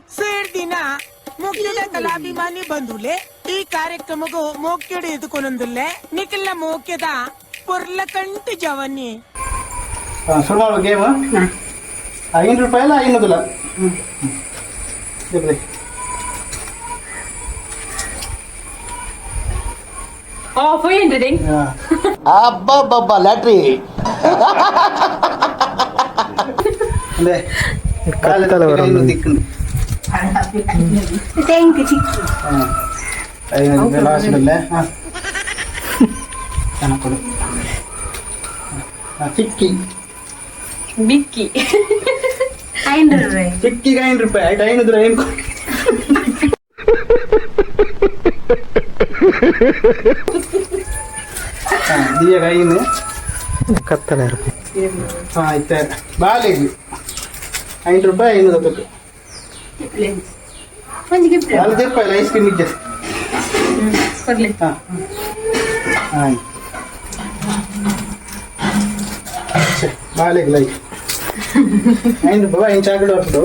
ಸೇರ್ದಿನ ಮುಖ್ಯದ ಕಲಾಭಿಮಾನಿ ಬಂಧುಲೆ ಈ ಕಾರ್ಯಕ್ರಮಗೂ ಮೋಕ್ಯಡು ಎದುಕೊನೊಂದುಲ್ಲೆ ನಿಖಿಲ ಮೋಕ್ಯದ ಪೊರ್ಲ ಕಂಟು ಜವನಿ ಶುರು ಮಾಡುವ ಗೇಮ್ ₹500 500 400 ಅಬ್ಬಬ್ಬಬ್ಬ ಲ್ಯಾಟ್ರಿ ಅದೇ ಕತ್ತಲ ಬರೋದು. ಚಿಕ್ಕಿ ಬಿಕ್ಕಿ ಚಿಕ್ಕಿಗೆ ₹500 ಆಯ್ತು ₹500 ಏನು ದಿಯಾಗ ಐನು ಕತ್ತಲ ಆಯ್ತು ಬಾಲೆಗೆ ₹500 500 ₹40 ಐಸ್ ಕ್ರೀಮ್ ಇದ್ದೆ ಹಾಂ ಆಯ್ತು ಬಾಲೆಗೆ ಲೈ ₹5 ಏನು ಚಾಕ್ಲೇಟ್ ಹೊರಟು